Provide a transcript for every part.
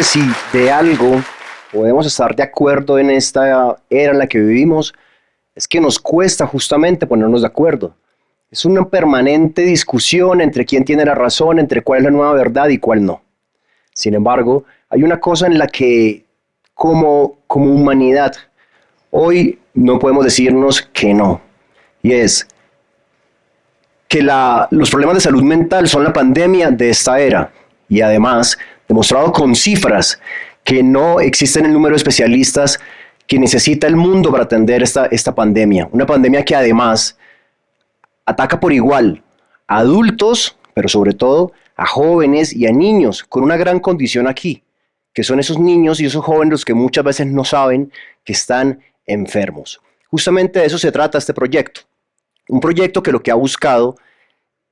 que si de algo podemos estar de acuerdo en esta era en la que vivimos, es que nos cuesta justamente ponernos de acuerdo. Es una permanente discusión entre quién tiene la razón, entre cuál es la nueva verdad y cuál no. Sin embargo, hay una cosa en la que como humanidad hoy no podemos decirnos que no, y es que los problemas de salud mental son la pandemia de esta era, y además demostrado con cifras que no existen el número de especialistas que necesita el mundo para atender esta pandemia. Una pandemia que además ataca por igual a adultos, pero sobre todo a jóvenes y a niños, con una gran condición aquí, que son esos niños y esos jóvenes los que muchas veces no saben que están enfermos. Justamente de eso se trata este proyecto. Un proyecto que lo que ha buscado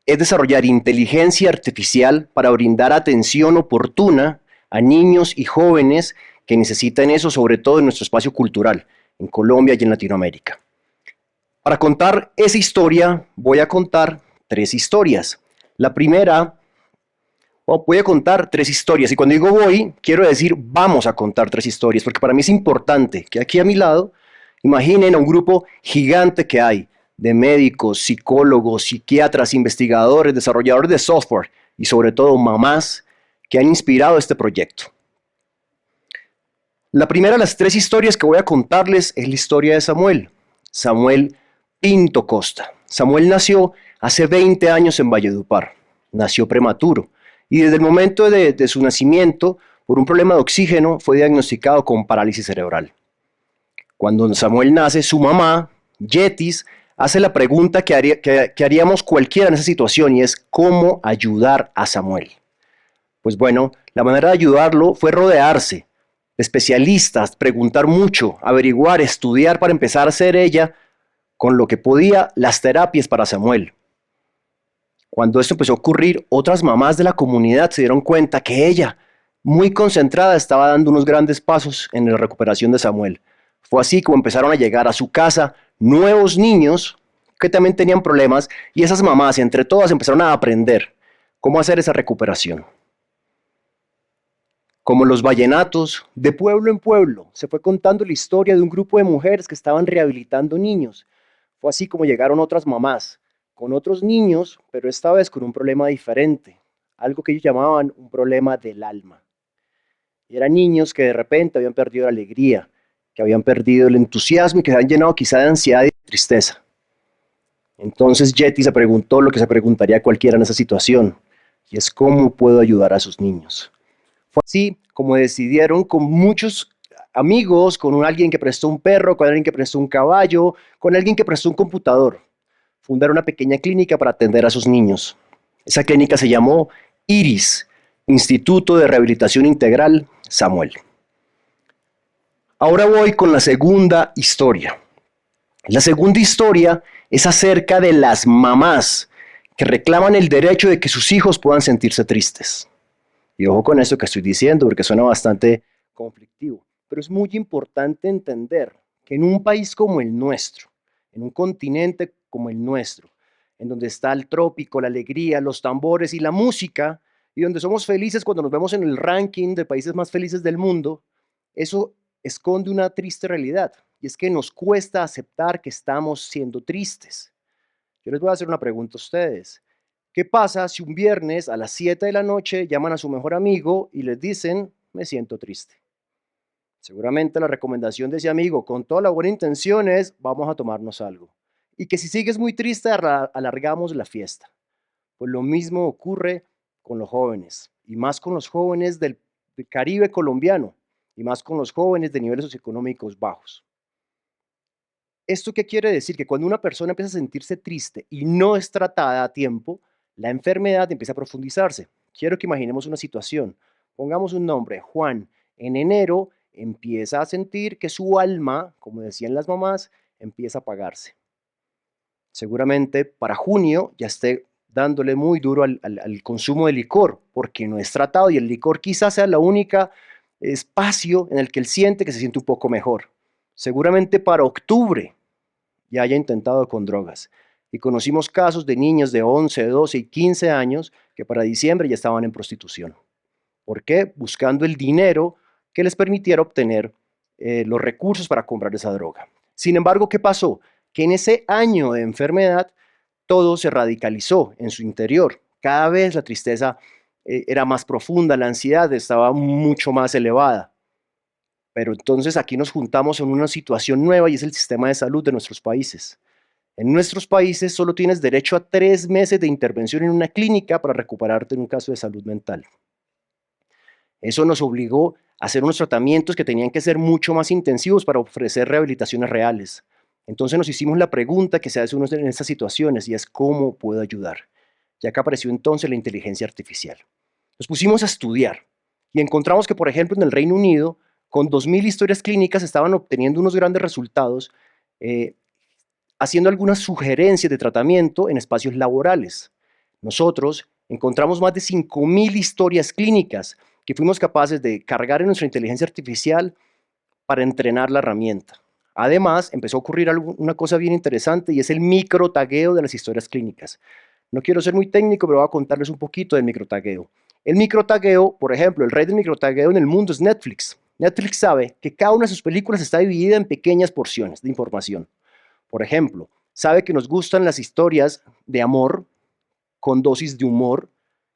es desarrollar inteligencia artificial para brindar atención oportuna a niños y jóvenes que necesitan eso, sobre todo en nuestro espacio cultural, en Colombia y en Latinoamérica. Para contar esa historia, voy a contar 3 historias. La primera, voy a contar 3 historias, y cuando digo voy, quiero decir vamos a contar 3 historias, porque para mí es importante que aquí a mi lado, imaginen a un grupo gigante que hay de médicos, psicólogos, psiquiatras, investigadores, desarrolladores de software y sobre todo mamás que han inspirado este proyecto. La primera de las 3 historias que voy a contarles es la historia de Samuel. Samuel Pinto Costa. Samuel nació hace 20 años en Valledupar. Nació prematuro y desde el momento de su nacimiento, por un problema de oxígeno, fue diagnosticado con parálisis cerebral. Cuando Samuel nace, su mamá, Yetis, hace la pregunta que haríamos cualquiera en esa situación, y es ¿cómo ayudar a Samuel? Pues bueno, la manera de ayudarlo fue rodearse de especialistas, preguntar mucho, averiguar, estudiar para empezar a hacer ella, con lo que podía, las terapias para Samuel. Cuando esto empezó a ocurrir, otras mamás de la comunidad se dieron cuenta que ella, muy concentrada, estaba dando unos grandes pasos en la recuperación de Samuel. Fue así como empezaron a llegar a su casa nuevos niños que también tenían problemas, y esas mamás, entre todas, empezaron a aprender cómo hacer esa recuperación. Como los vallenatos, de pueblo en pueblo, se fue contando la historia de un grupo de mujeres que estaban rehabilitando niños. Fue así como llegaron otras mamás, con otros niños, pero esta vez con un problema diferente, algo que ellos llamaban un problema del alma. Y eran niños que de repente habían perdido la alegría, que habían perdido el entusiasmo y que se habían llenado quizá de ansiedad y de tristeza. Entonces Yeti se preguntó lo que se preguntaría cualquiera en esa situación, y es ¿cómo puedo ayudar a esos niños? Fue así como decidieron, con muchos amigos, con alguien que prestó un perro, con alguien que prestó un caballo, con alguien que prestó un computador, fundar una pequeña clínica para atender a sus niños. Esa clínica se llamó IRIS, Instituto de Rehabilitación Integral Samuel. Ahora voy con la segunda historia. La segunda historia es acerca de las mamás que reclaman el derecho de que sus hijos puedan sentirse tristes. Y ojo con esto que estoy diciendo, porque suena bastante conflictivo. Pero es muy importante entender que en un país como el nuestro, en un continente como el nuestro, en donde está el trópico, la alegría, los tambores y la música, y donde somos felices cuando nos vemos en el ranking de países más felices del mundo, eso esconde una triste realidad, y es que nos cuesta aceptar que estamos siendo tristes. Yo les voy a hacer una pregunta a ustedes. ¿Qué pasa si un viernes a las 7 de la noche llaman a su mejor amigo y les dicen, me siento triste? Seguramente la recomendación de ese amigo, con toda la buena intención, es, vamos a tomarnos algo. Y que si sigues muy triste, alargamos la fiesta. Pues lo mismo ocurre con los jóvenes, y más con los jóvenes del Caribe colombiano, y más con los jóvenes de niveles socioeconómicos bajos. ¿Esto qué quiere decir? Que cuando una persona empieza a sentirse triste y no es tratada a tiempo, la enfermedad empieza a profundizarse. Quiero que imaginemos una situación. Pongamos un nombre, Juan. En enero empieza a sentir que su alma, como decían las mamás, empieza a apagarse. Seguramente para junio ya esté dándole muy duro al consumo de licor, porque no es tratado, y el licor quizás sea la única espacio en el que él siente que se siente un poco mejor. Seguramente para octubre ya haya intentado con drogas. Y conocimos casos de niños de 11, 12 y 15 años que para diciembre ya estaban en prostitución. ¿Por qué? Buscando el dinero que les permitiera obtener los recursos para comprar esa droga. Sin embargo, ¿qué pasó? Que en ese año de enfermedad todo se radicalizó en su interior. Cada vez la tristeza era más profunda, la ansiedad estaba mucho más elevada. Pero entonces aquí nos juntamos en una situación nueva y es el sistema de salud de nuestros países. En nuestros países solo tienes derecho a 3 meses de intervención en una clínica para recuperarte en un caso de salud mental. Eso nos obligó a hacer unos tratamientos que tenían que ser mucho más intensivos para ofrecer rehabilitaciones reales. Entonces nos hicimos la pregunta que se hace uno en estas situaciones y es ¿cómo puedo ayudar? Ya que apareció entonces la inteligencia artificial. Nos pusimos a estudiar y encontramos que, por ejemplo, en el Reino Unido, con 2.000 historias clínicas estaban obteniendo unos grandes resultados, eh, haciendo algunas sugerencias de tratamiento en espacios laborales. Nosotros encontramos más de 5.000 historias clínicas que fuimos capaces de cargar en nuestra inteligencia artificial para entrenar la herramienta. Además, empezó a ocurrir una cosa bien interesante y es el microtagueo de las historias clínicas. No quiero ser muy técnico, pero voy a contarles un poquito del microtagueo. El microtagueo, por ejemplo, el rey del microtagueo en el mundo es Netflix. Netflix sabe que cada una de sus películas está dividida en pequeñas porciones de información. Por ejemplo, sabe que nos gustan las historias de amor con dosis de humor,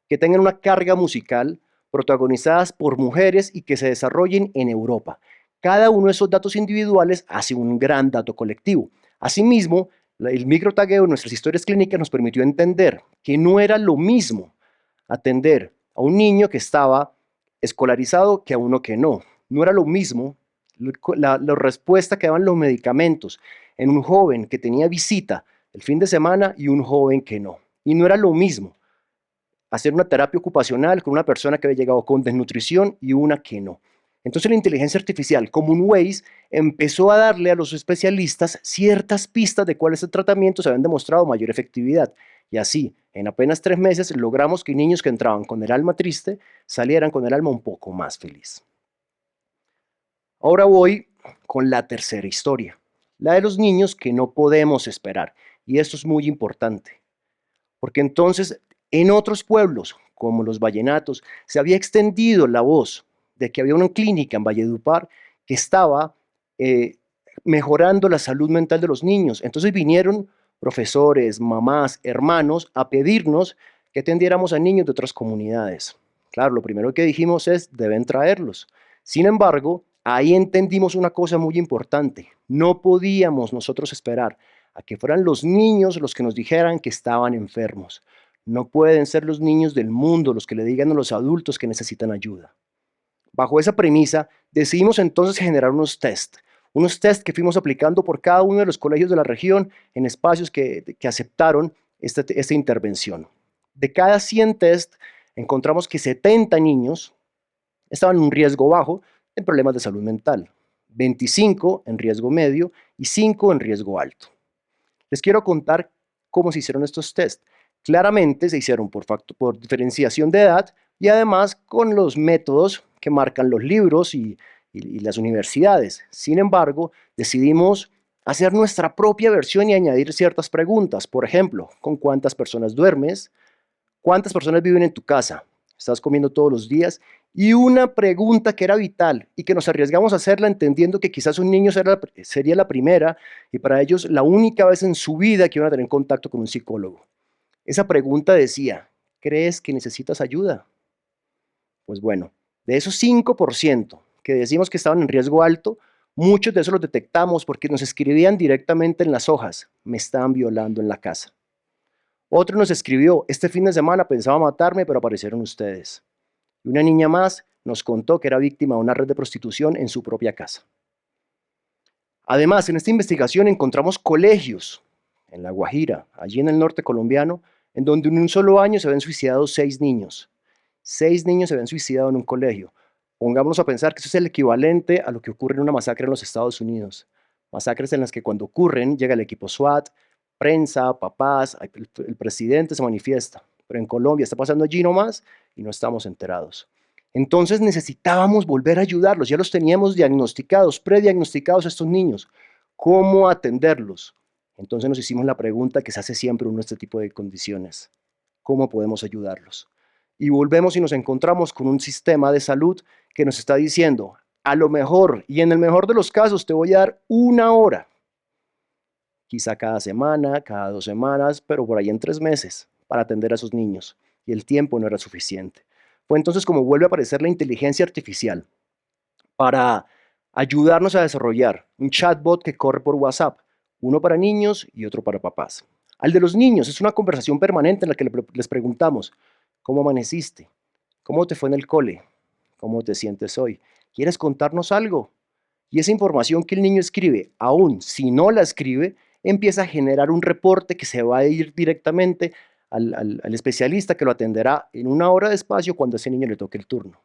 que tengan una carga musical, protagonizadas por mujeres y que se desarrollen en Europa. Cada uno de esos datos individuales hace un gran dato colectivo. Asimismo, el microtagueo de nuestras historias clínicas nos permitió entender que no era lo mismo atender a un niño que estaba escolarizado que a uno que no. No era lo mismo la respuesta que daban los medicamentos en un joven que tenía visita el fin de semana y un joven que no. Y no era lo mismo hacer una terapia ocupacional con una persona que había llegado con desnutrición y una que no. Entonces la inteligencia artificial, como un Waze, empezó a darle a los especialistas ciertas pistas de cuáles tratamientos habían demostrado mayor efectividad. Y así, en apenas 3 meses, logramos que niños que entraban con el alma triste salieran con el alma un poco más feliz. Ahora voy con la tercera historia, la de los niños que no podemos esperar. Y esto es muy importante, porque entonces en otros pueblos, como los vallenatos, se había extendido la voz de que había una clínica en Valledupar que estaba eh, mejorando la salud mental de los niños. Entonces vinieron profesores, mamás, hermanos a pedirnos que atendiéramos a niños de otras comunidades. Claro, lo primero que dijimos es, deben traerlos. Sin embargo, ahí entendimos una cosa muy importante. No podíamos nosotros esperar a que fueran los niños los que nos dijeran que estaban enfermos. No pueden ser los niños del mundo los que le digan a los adultos que necesitan ayuda. Bajo esa premisa, decidimos entonces generar unos test que fuimos aplicando por cada uno de los colegios de la región en espacios que aceptaron esta intervención. De cada 100 test, encontramos que 70 niños estaban en un riesgo bajo en problemas de salud mental, 25 en riesgo medio y 5 en riesgo alto. Les quiero contar cómo se hicieron estos test. Claramente se hicieron por diferenciación de edad y además con los métodos que marcan los libros y las universidades. Sin embargo, decidimos hacer nuestra propia versión y añadir ciertas preguntas. Por ejemplo, ¿con cuántas personas duermes? ¿Cuántas personas viven en tu casa? ¿Estás comiendo todos los días? Y una pregunta que era vital y que nos arriesgamos a hacerla entendiendo que quizás un niño sería la primera y para ellos la única vez en su vida que iban a tener contacto con un psicólogo. Esa pregunta decía, ¿crees que necesitas ayuda? Pues bueno, de esos 5% que decimos que estaban en riesgo alto, muchos de esos los detectamos porque nos escribían directamente en las hojas, me están violando en la casa. Otro nos escribió, este fin de semana pensaba matarme, pero aparecieron ustedes. Y una niña más nos contó que era víctima de una red de prostitución en su propia casa. Además, en esta investigación encontramos colegios en La Guajira, allí en el norte colombiano, en donde en un solo año se habían suicidado 6 niños. 6 niños se habían suicidado en un colegio. Pongámonos a pensar que eso es el equivalente a lo que ocurre en una masacre en los Estados Unidos. Masacres en las que cuando ocurren llega el equipo SWAT, prensa, papás, el presidente se manifiesta. Pero en Colombia está pasando allí nomás y no estamos enterados. Entonces necesitábamos volver a ayudarlos, ya los teníamos diagnosticados, prediagnosticados a estos niños. ¿Cómo atenderlos? Entonces nos hicimos la pregunta que se hace siempre en este tipo de condiciones. ¿Cómo podemos ayudarlos? y volvemos y nos encontramos con un sistema de salud que nos está diciendo, a lo mejor, y en el mejor de los casos, te voy a dar 1 hora, quizá cada semana, cada 2 semanas, pero por ahí en 3 meses, para atender a esos niños. Y el tiempo no era suficiente. Fue entonces como vuelve a aparecer la inteligencia artificial para ayudarnos a desarrollar un chatbot que corre por WhatsApp, uno para niños y otro para papás. Al de los niños es una conversación permanente en la que les preguntamos, ¿cómo amaneciste? ¿Cómo te fue en el cole? ¿Cómo te sientes hoy? ¿Quieres contarnos algo? Y esa información que el niño escribe, aún si no la escribe, empieza a generar un reporte que se va a ir directamente al especialista que lo atenderá en 1 hora de espacio cuando a ese niño le toque el turno.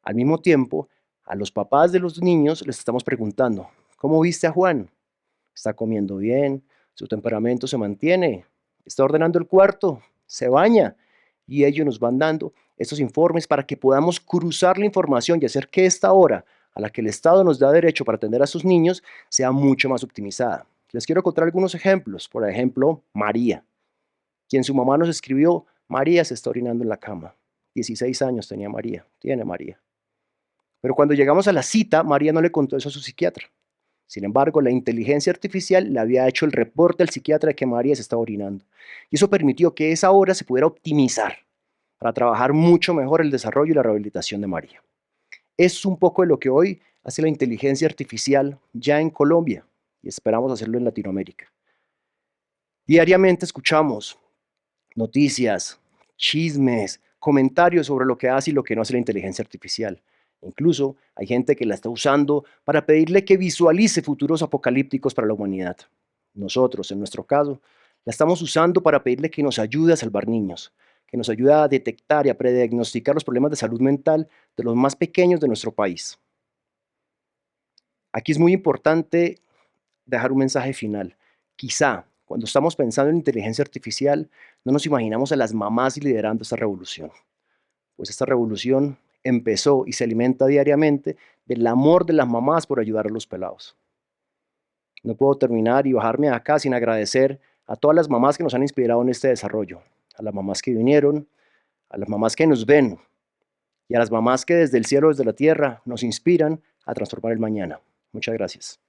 Al mismo tiempo, a los papás de los niños les estamos preguntando, ¿cómo viste a Juan? ¿Está comiendo bien? ¿Su temperamento se mantiene? ¿Está ordenando el cuarto? ¿Se baña? Y ellos nos van dando estos informes para que podamos cruzar la información y hacer que esta hora a la que el Estado nos da derecho para atender a sus niños sea mucho más optimizada. Les quiero contar algunos ejemplos. Por ejemplo, María, quien su mamá nos escribió, María se está orinando en la cama. 16 años tenía María, tiene María. Pero cuando llegamos a la cita, María no le contó eso a su psiquiatra. Sin embargo, la inteligencia artificial le había hecho el reporte al psiquiatra de que María se estaba orinando. Y eso permitió que esa hora se pudiera optimizar para trabajar mucho mejor el desarrollo y la rehabilitación de María. Es un poco de lo que hoy hace la inteligencia artificial ya en Colombia y esperamos hacerlo en Latinoamérica. Diariamente escuchamos noticias, chismes, comentarios sobre lo que hace y lo que no hace la inteligencia artificial. Incluso hay gente que la está usando para pedirle que visualice futuros apocalípticos para la humanidad. Nosotros, en nuestro caso, la estamos usando para pedirle que nos ayude a salvar niños, que nos ayude a detectar y a prediagnosticar los problemas de salud mental de los más pequeños de nuestro país. Aquí es muy importante dejar un mensaje final. Quizá cuando estamos pensando en inteligencia artificial, no nos imaginamos a las mamás liderando esta revolución. Pues esta revolución empezó y se alimenta diariamente del amor de las mamás por ayudar a los pelados. No puedo terminar y bajarme acá sin agradecer a todas las mamás que nos han inspirado en este desarrollo, a las mamás que vinieron, a las mamás que nos ven y a las mamás que desde el cielo, desde la tierra, nos inspiran a transformar el mañana. Muchas gracias.